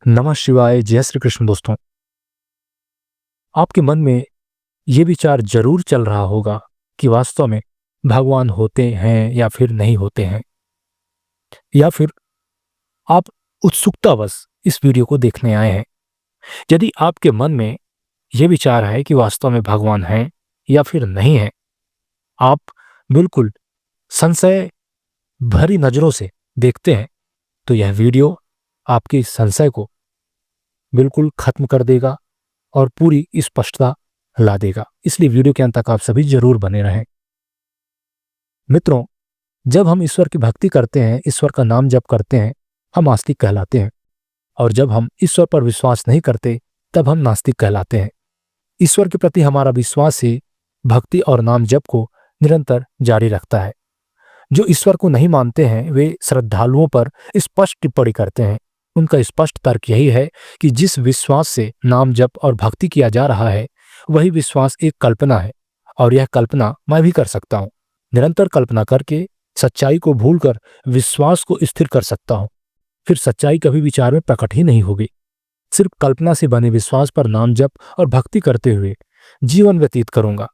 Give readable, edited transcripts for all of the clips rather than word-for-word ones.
नमः शिवाय। जय श्री कृष्ण। दोस्तों, आपके मन में ये विचार जरूर चल रहा होगा कि वास्तव में भगवान होते हैं या फिर नहीं होते हैं, या फिर आप उत्सुकतावश इस वीडियो को देखने आए हैं। यदि आपके मन में यह विचार है कि वास्तव में भगवान हैं या फिर नहीं है, आप बिल्कुल संशय भरी नजरों से देखते हैं, तो यह वीडियो आपके इस संशय को बिल्कुल खत्म कर देगा और पूरी स्पष्टता ला देगा। इसलिए वीडियो के अंत तक आप सभी जरूर बने रहें। मित्रों, जब हम ईश्वर की भक्ति करते हैं, ईश्वर का नाम जप करते हैं, हम आस्तिक कहलाते हैं। और जब हम ईश्वर पर विश्वास नहीं करते, तब हम नास्तिक कहलाते हैं। ईश्वर के प्रति हमारा विश्वास ही भक्ति और नाम जप को निरंतर जारी रखता है। जो ईश्वर को नहीं मानते हैं, वे श्रद्धालुओं पर स्पष्ट टिप्पणी करते हैं। उनका स्पष्ट तर्क यही है कि जिस विश्वास से नाम जप और भक्ति किया जा रहा है, वही विश्वास एक कल्पना है, और यह कल्पना मैं भी कर सकता हूँ। निरंतर कल्पना करके सच्चाई को भूलकर विश्वास को स्थिर कर सकता हूँ। फिर सच्चाई कभी विचार में प्रकट ही नहीं होगी। सिर्फ कल्पना से बने विश्वास पर नाम जप और भक्ति करते हुए जीवन व्यतीत करूंगा।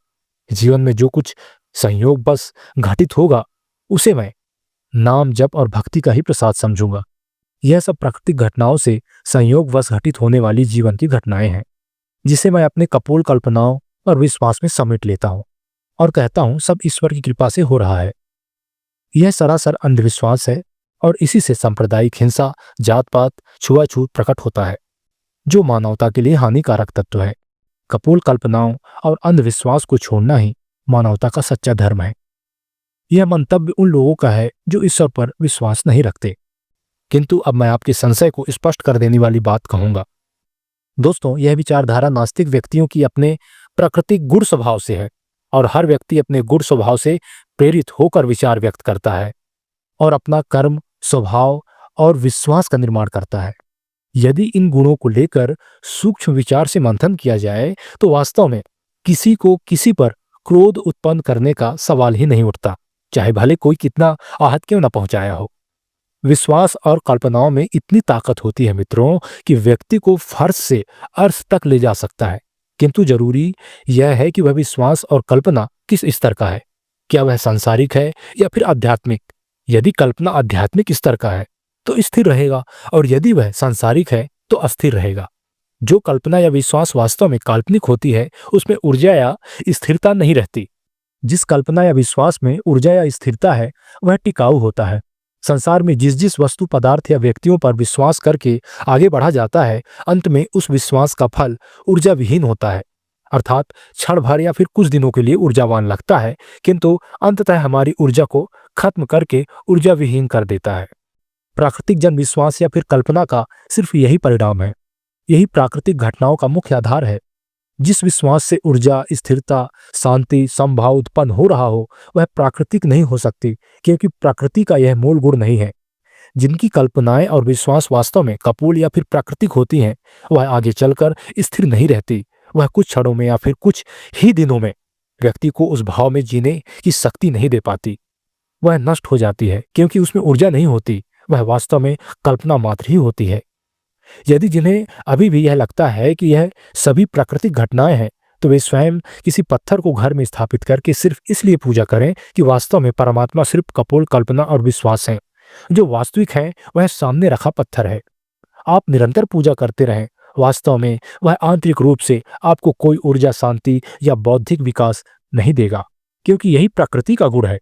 जीवन में जो कुछ संयोग बस घटित होगा, उसे मैं नाम जप और भक्ति का ही प्रसाद समझूंगा। यह सब प्राकृतिक घटनाओं से संयोगवश घटित होने वाली जीवन की घटनाएं हैं, जिसे मैं अपने कपोल कल्पनाओं और विश्वास में समेट लेता हूं और कहता हूं सब ईश्वर की कृपा से हो रहा है। यह सरासर अंधविश्वास है, और इसी से सांप्रदायिक हिंसा, जात पात, छुआछूत प्रकट होता है, जो मानवता के लिए हानिकारक तत्व है। कपोल कल्पनाओं और अंधविश्वास को छोड़ना ही मानवता का सच्चा धर्म है। यह मंतव्य उन लोगों का है जो ईश्वर पर विश्वास नहीं रखते। किंतु अब मैं आपके संशय को स्पष्ट कर देने वाली बात कहूंगा। दोस्तों, यह विचारधारा नास्तिक व्यक्तियों की अपने प्राकृतिक गुण स्वभाव से है, और हर व्यक्ति अपने गुण स्वभाव से प्रेरित होकर विचार व्यक्त करता है और अपना कर्म, स्वभाव और विश्वास का निर्माण करता है। यदि इन गुणों को लेकर सूक्ष्म विचार से मंथन किया जाए, तो वास्तव में किसी को किसी पर क्रोध उत्पन्न करने का सवाल ही नहीं उठता, चाहे भले कोई कितना आहत क्यों न पहुंचाया हो। विश्वास और कल्पनाओं में इतनी ताकत होती है मित्रों, कि व्यक्ति को फर्श से अर्श तक ले जा सकता है। किंतु जरूरी यह है कि वह विश्वास और कल्पना किस स्तर का है। क्या वह सांसारिक है या फिर आध्यात्मिक? यदि कल्पना आध्यात्मिक स्तर का है तो स्थिर रहेगा, और यदि वह सांसारिक है तो अस्थिर रहेगा। जो कल्पना या विश्वास वास्तव में काल्पनिक होती है, उसमें ऊर्जा या स्थिरता नहीं रहती। जिस कल्पना या विश्वास में ऊर्जा या स्थिरता है, वह टिकाऊ होता है। संसार में जिस जिस वस्तु, पदार्थ या व्यक्तियों पर विश्वास करके आगे बढ़ा जाता है, अंत में उस विश्वास का फल ऊर्जा विहीन होता है। अर्थात क्षण भर या फिर कुछ दिनों के लिए ऊर्जावान लगता है, किंतु अंततः हमारी ऊर्जा को खत्म करके ऊर्जा विहीन कर देता है। प्राकृतिक जन विश्वास या फिर कल्पना का सिर्फ यही परिणाम है। यही प्राकृतिक घटनाओं का मुख्य आधार है। जिस विश्वास से ऊर्जा, स्थिरता, शांति, समभाव उत्पन्न हो रहा हो, वह प्राकृतिक नहीं हो सकती, क्योंकि प्रकृति का यह मूल गुण नहीं है। जिनकी कल्पनाएं और विश्वास वास्तव में कपोल या फिर प्राकृतिक होती हैं, वह आगे चलकर स्थिर नहीं रहती। वह कुछ क्षणों में या फिर कुछ ही दिनों में व्यक्ति को उस भाव में जीने की शक्ति नहीं दे पाती। वह नष्ट हो जाती है, क्योंकि उसमें ऊर्जा नहीं होती। वह वास्तव में कल्पना मात्र ही होती है। यदि जिन्हें अभी भी यह लगता है कि यह सभी प्राकृतिक घटनाएं हैं, तो वे स्वयं किसी पत्थर को घर में स्थापित करके सिर्फ इसलिए पूजा करें कि वास्तव में परमात्मा सिर्फ कपोल कल्पना और विश्वास है। जो वास्तविक है वह सामने रखा पत्थर है। आप निरंतर पूजा करते रहें, वास्तव में वह आंतरिक रूप से आपको कोई ऊर्जा, शांति या बौद्धिक विकास नहीं देगा, क्योंकि यही प्रकृति का गुण है।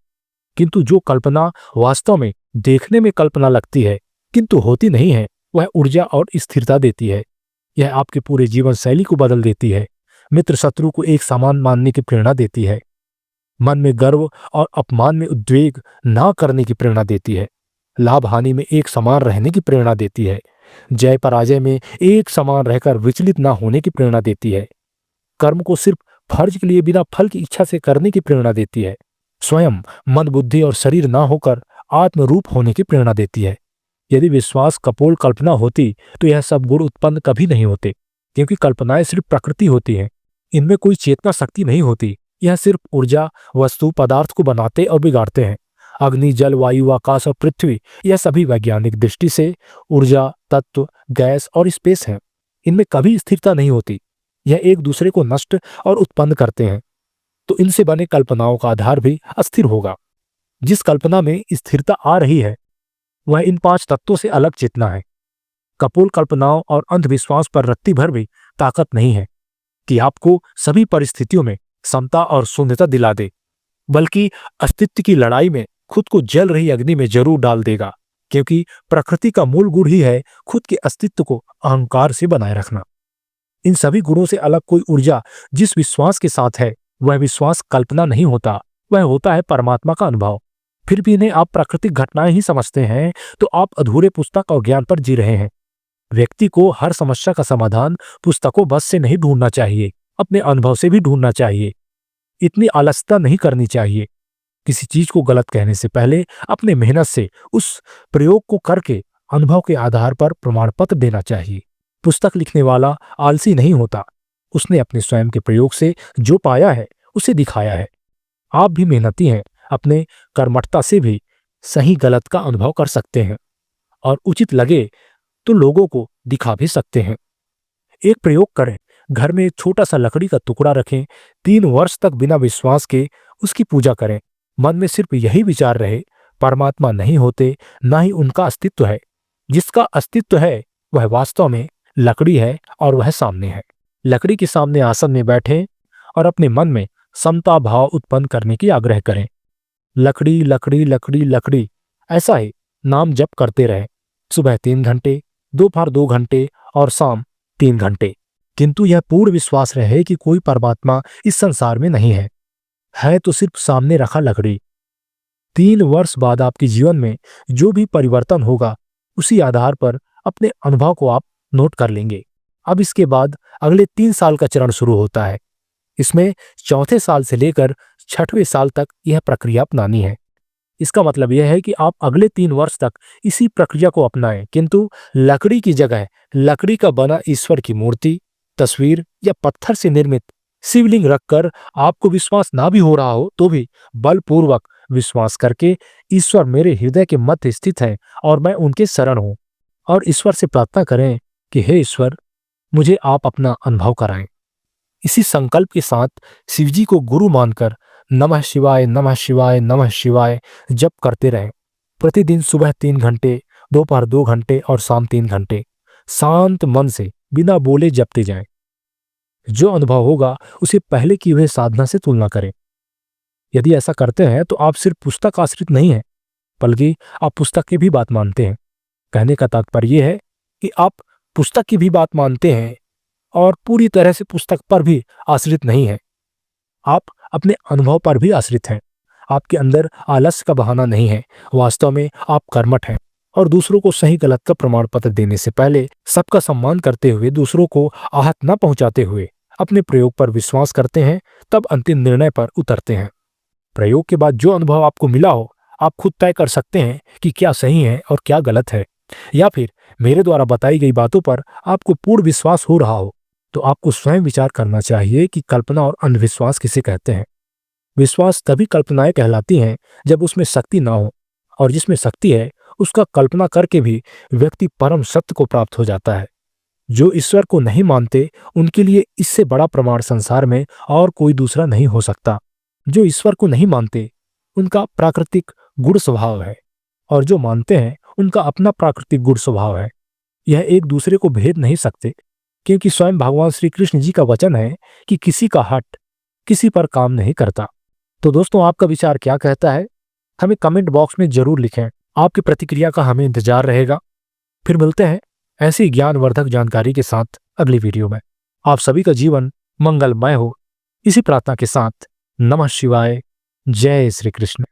किंतु जो कल्पना वास्तव में देखने में कल्पना लगती है किंतु होती नहीं है, वह ऊर्जा और स्थिरता देती है। यह आपके पूरे जीवन शैली को बदल देती है। मित्र शत्रु को एक समान मानने की प्रेरणा देती है। मन में गर्व और अपमान में उद्वेग ना करने की प्रेरणा देती है। लाभ हानि में एक समान रहने की प्रेरणा देती है। जय पराजय में एक समान रहकर विचलित ना होने की प्रेरणा देती है। कर्म को सिर्फ फर्ज के लिए बिना फल की इच्छा से करने की प्रेरणा देती है। स्वयं मन, बुद्धि और शरीर ना होकर आत्मरूप होने की प्रेरणा देती है। यदि विश्वास कपोल कल्पना होती, तो यह सब गुण उत्पन्न कभी नहीं होते, क्योंकि कल्पनाएं सिर्फ प्रकृति होती हैं। इनमें कोई चेतना शक्ति नहीं होती। यह सिर्फ ऊर्जा, वस्तु, पदार्थ को बनाते और बिगाड़ते हैं। अग्नि, जल, वायु, आकाश और पृथ्वी, यह सभी वैज्ञानिक दृष्टि से ऊर्जा तत्व, गैस और स्पेस हैं। इनमें कभी स्थिरता नहीं होती, यह एक दूसरे को नष्ट और उत्पन्न करते हैं। तो इनसे बने कल्पनाओं का आधार भी अस्थिर होगा। जिस कल्पना में स्थिरता आ रही है वह इन 5 तत्वों से अलग चेतना है। कपोल कल्पनाओं और अंधविश्वास पर रत्ती भर भी ताकत नहीं है कि आपको सभी परिस्थितियों में समता और शून्यता दिला दे, बल्कि अस्तित्व की लड़ाई में खुद को जल रही अग्नि में जरूर डाल देगा, क्योंकि प्रकृति का मूल गुण ही है खुद के अस्तित्व को अहंकार से बनाए रखना। इन सभी गुणों से अलग कोई ऊर्जा जिस विश्वास के साथ है वह विश्वास कल्पना नहीं होता, वह होता है परमात्मा का अनुभव। फिर भी इन्हें आप प्राकृतिक घटनाएं ही समझते हैं तो आप अधूरे पुस्तक और ज्ञान पर जी रहे हैं। व्यक्ति को हर समस्या का समाधान पुस्तकों बस से नहीं ढूंढना चाहिए, अपने अनुभव से भी ढूंढना चाहिए। इतनी आलस्यता नहीं करनी चाहिए। किसी चीज को गलत कहने से पहले अपने मेहनत से उस प्रयोग को करके अनुभव के आधार पर प्रमाण पत्र देना चाहिए। पुस्तक लिखने वाला आलसी नहीं होता, उसने अपने स्वयं के प्रयोग से जो पाया है उसे दिखाया है। आप भी मेहनती हैं, अपने कर्मठता से भी सही गलत का अनुभव कर सकते हैं और उचित लगे तो लोगों को दिखा भी सकते हैं। एक प्रयोग करें, घर में एक छोटा सा लकड़ी का टुकड़ा रखें, 3 वर्ष तक बिना विश्वास के उसकी पूजा करें। मन में सिर्फ यही विचार रहे, परमात्मा नहीं होते, ना ही उनका अस्तित्व है। जिसका अस्तित्व है वह वास्तव में लकड़ी है और वह सामने है। लकड़ी के सामने आसन में बैठें और अपने मन में समता भाव उत्पन्न करने की आग्रह करें। लकड़ी लकड़ी लकड़ी लकड़ी, ऐसा ही नाम जप करते रहें। सुबह 3 घंटे, दोपहर 2 घंटे और शाम 3 घंटे। किंतु यह पूर्ण विश्वास रहे कि कोई परमात्मा इस संसार में नहीं है तो सिर्फ सामने रखा लकड़ी। 3 वर्ष बाद आपके जीवन में जो भी परिवर्तन होगा उसी आधार पर अपने अनुभव को आप नोट कर लेंगे। अब इसके बाद अगले 3 साल का चरण शुरू होता है। इसमें चौथे साल से लेकर 6वें साल तक यह प्रक्रिया अपनानी है। इसका मतलब यह है कि आप अगले 3 वर्ष तक इसी प्रक्रिया को अपनाएं, किंतु लकड़ी की जगह लकड़ी का बना ईश्वर की मूर्ति, तस्वीर या पत्थर से निर्मित शिवलिंग रखकर आपको विश्वास ना भी हो रहा हो तो भी बलपूर्वक विश्वास करके ईश्वर मेरे हृदय के मध्य स्थित है और मैं उनके शरण हूं, और ईश्वर से प्रार्थना करें कि हे ईश्वर, मुझे आप अपना अनुभव कराएं। इसी संकल्प के साथ शिवजी को गुरु मानकर नमः शिवाय नमः शिवाय नमः शिवाय जप करते रहें। प्रतिदिन सुबह 3 घंटे, दोपहर 2 घंटे और शाम 3 घंटे शांत मन से बिना बोले जपते जाएं। जो अनुभव होगा उसे पहले की हुए साधना से तुलना करें। यदि ऐसा करते हैं तो आप सिर्फ पुस्तक आश्रित नहीं हैं, बल्कि आप पुस्तक की भी बात मानते हैं। कहने का तात्पर्य यह है कि आप पुस्तक की भी बात मानते हैं और पूरी तरह से पुस्तक पर भी आश्रित नहीं है। आप अपने अनुभव पर भी आश्रित हैं। आपके अंदर आलस्य का बहाना नहीं है, वास्तव में आप कर्मठ हैं और दूसरों को सही गलत का प्रमाण पत्र देने से पहले सबका सम्मान करते हुए, दूसरों को आहत न पहुंचाते हुए अपने प्रयोग पर विश्वास करते हैं, तब अंतिम निर्णय पर उतरते हैं। प्रयोग के बाद जो अनुभव आपको मिला हो, आप खुद तय कर सकते हैं कि क्या सही है और क्या गलत है। या फिर मेरे द्वारा बताई गई बातों पर आपको पूर्ण विश्वास हो रहा हो तो आपको स्वयं विचार करना चाहिए कि कल्पना और अंधविश्वास किसे कहते हैं। विश्वास तभी कल्पनाएं कहलाती हैं जब उसमें शक्ति ना हो, और जिसमें शक्ति है उसका कल्पना करके भी व्यक्ति परम सत्य को प्राप्त हो जाता है। जो ईश्वर को नहीं मानते उनके लिए इससे बड़ा प्रमाण संसार में और कोई दूसरा नहीं हो सकता। जो ईश्वर को नहीं मानते उनका प्राकृतिक गुण स्वभाव है, और जो मानते हैं उनका अपना प्राकृतिक गुण स्वभाव है। यह एक दूसरे को भेद नहीं सकते, क्योंकि स्वयं भगवान श्री कृष्ण जी का वचन है कि किसी का हट किसी पर काम नहीं करता। तो दोस्तों, आपका विचार क्या कहता है? हमें कमेंट बॉक्स में जरूर लिखें। आपकी प्रतिक्रिया का हमें इंतजार रहेगा। फिर मिलते हैं ऐसी ज्ञानवर्धक जानकारी के साथ अगली वीडियो में। आप सभी का जीवन मंगलमय हो, इसी प्रार्थना के साथ नमः शिवाय। जय श्री कृष्ण।